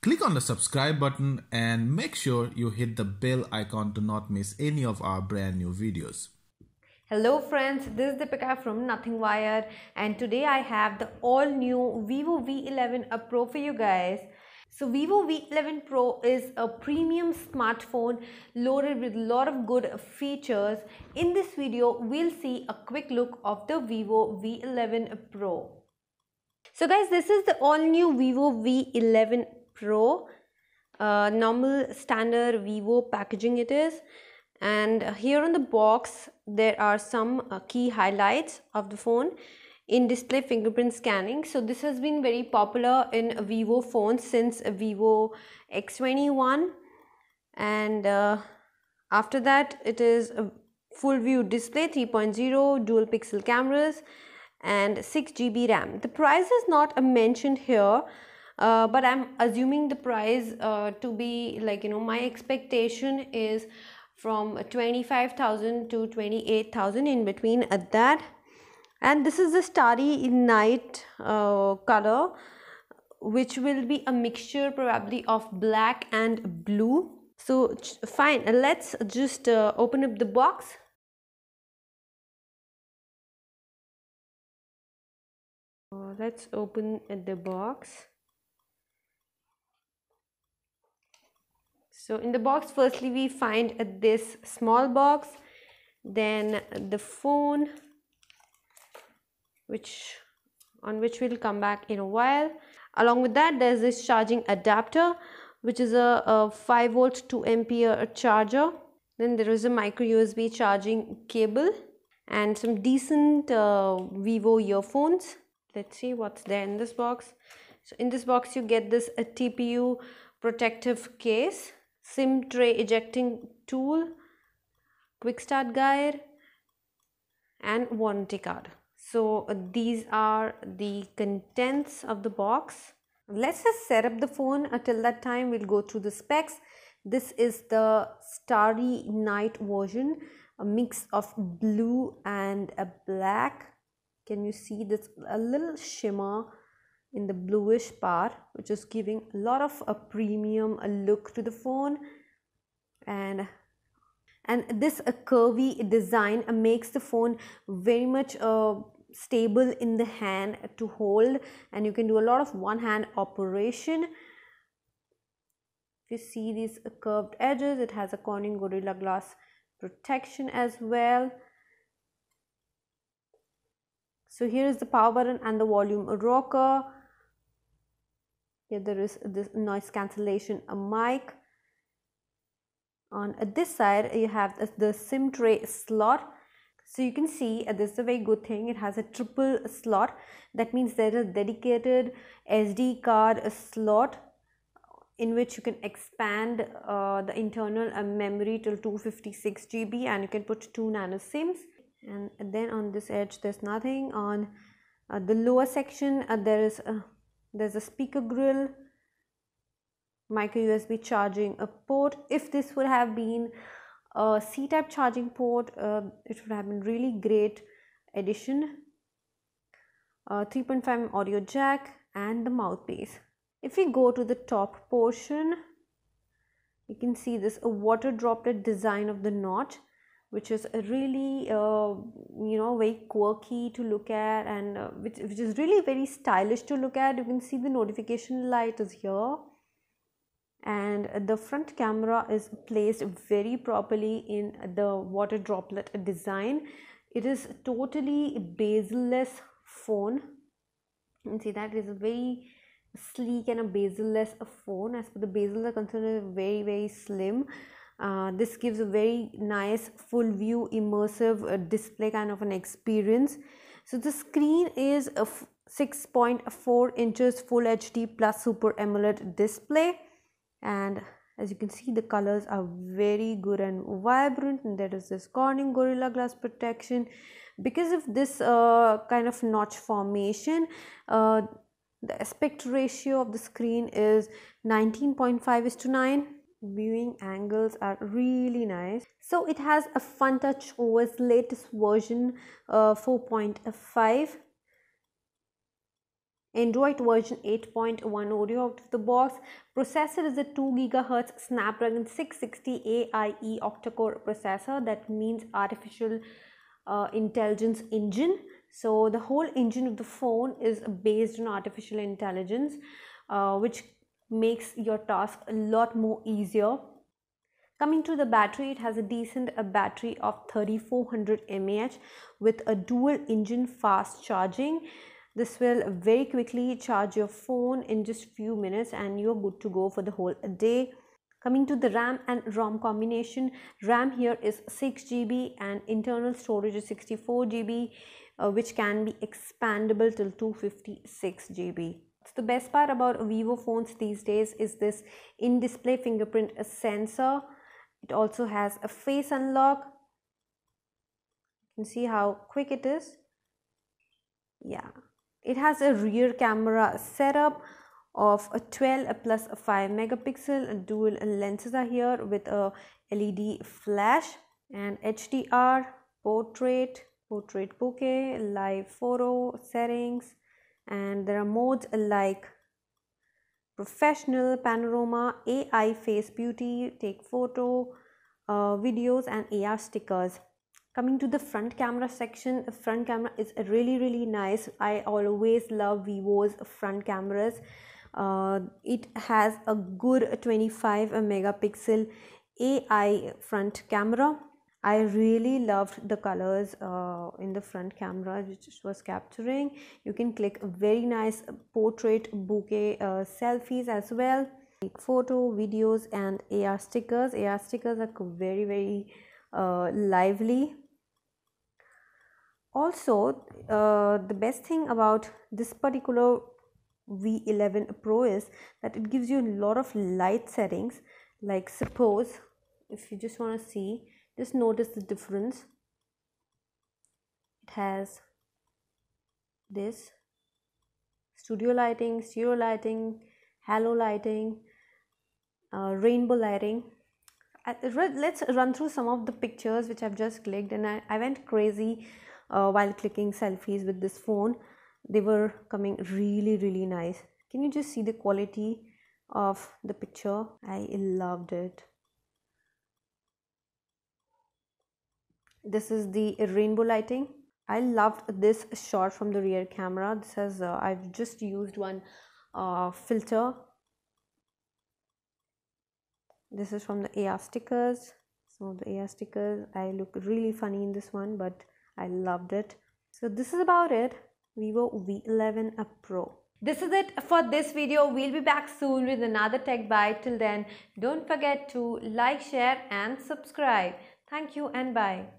Click on the subscribe button and make sure you hit the bell icon to not miss any of our brand new videos. Hello friends, this is Deepika from Nothing Wired, and today I have the all new Vivo V11 Pro for you guys. So Vivo V11 Pro is a premium smartphone loaded with a lot of good features. In this video, we'll see a quick look of the Vivo V11 Pro. So guys, this is the all new Vivo V11 Pro. Normal standard Vivo packaging it is. And here on the box there are some key highlights of the phone. In display fingerprint scanning, so this has been very popular in Vivo phones since Vivo X21, and after that it is a full view display, 3.0 dual pixel cameras and 6 GB RAM. The price is not mentioned here, but I'm assuming the price to be like, my expectation is from 25,000 to 28,000, in between at that. And this is the starry night color, which will be a mixture probably of black and blue. So fine, let's just open up the box. Let's open the box. So in the box, firstly we find this small box, then the phone, on which we'll come back in a while. Along with that, there's this charging adapter, which is a 5 volt 2 ampere charger. Then there is a micro USB charging cable and some decent Vivo earphones. Let's see what's there in this box. So in this box you get this TPU protective case, SIM tray ejecting tool, quick start guide and warranty card. So these are the contents of the box. Let's just set up the phone. Till that time we'll go through the specs. This is the starry night version, a mix of blue and a black. Can you see this a little shimmer in the bluish part, which is giving a lot of a premium look to the phone. And this curvy design makes the phone very much stable in the hand to hold, and you can do a lot of one hand operation. If you see these curved edges, it has a Corning Gorilla Glass protection as well. So here is the power button and the volume rocker. Here there is this noise cancellation mic. On this side you have the SIM tray slot. So you can see this is a very good thing. It has a triple slot. That means there is a dedicated SD card slot in which you can expand the internal memory till 256 GB, and you can put 2 nano SIMs. And then on this edge there's nothing. On the lower section there's a speaker grill, micro USB charging port. If this would have been a C-type charging port, it would have been really great addition. 3.5 audio jack and the mouthpiece. If we go to the top portion, you can see this a water droplet design of the notch, which is a really very quirky to look at, and which is really very stylish to look at. You can see the notification light is here, and the front camera is placed very properly in the water droplet design. It is totally bezel-less phone. You can see that it is a very sleek and a bezel-less phone. As for the bezels are concerned, very slim. This gives a very nice full view immersive display kind of an experience. So the screen is a 6.4 inches full HD plus Super AMOLED display, and as you can see the colors are very good and vibrant, and there is this Corning Gorilla Glass protection. Because of this kind of notch formation, the aspect ratio of the screen is 19.5:9. Viewing angles are really nice. So it has a Fun Touch OS latest version 4.5. Android version 8.1 Oreo out of the box. Processor is a 2 GHz Snapdragon 660 AIE octa-core processor. That means artificial intelligence engine. So the whole engine of the phone is based on artificial intelligence, which makes your task a lot more easier. Coming to the battery, it has a decent battery of 3400 mAh with a dual engine fast charging. This will very quickly charge your phone in just few minutes and you're good to go for the whole day. Coming to the RAM and ROM combination, RAM here is 6 GB and internal storage is 64 GB, which can be expandable till 256 GB. So the best part about Vivo phones these days is this in-display fingerprint sensor. It also has a face unlock. You can see how quick it is. Yeah. It has a rear camera setup of a 12 plus a 5 megapixel. Dual lenses are here with a LED flash and HDR, portrait bokeh, live photo settings, and there are modes like professional, panorama, AI face beauty, take photo, videos, and AR stickers. Coming to the front camera section, the front camera is really nice. I always love Vivo's front cameras. It has a good 25 megapixel AI front camera. I really loved the colors in the front camera which was capturing. You can click very nice portrait bouquet selfies as well. Take photo, videos, and AR stickers. AR stickers are very lively. Also, the best thing about this particular V11 Pro is that it gives you a lot of light settings. Like suppose if you just want to see, just notice the difference. It has this studio lighting, stereo lighting, halo lighting, rainbow lighting. Let's run through some of the pictures which I've just clicked, and I went crazy while clicking selfies with this phone. They were coming really nice. Can you just see the quality of the picture? I loved it. This is the rainbow lighting. I loved this shot from the rear camera. This has I've just used one filter. This is from the AR stickers. Some of the AR stickers, I look really funny in this one, but I loved it. So this is about it. Vivo V11 Pro. This is it for this video. We'll be back soon with another tech bite. Till then, don't forget to like, share and subscribe. Thank you and bye.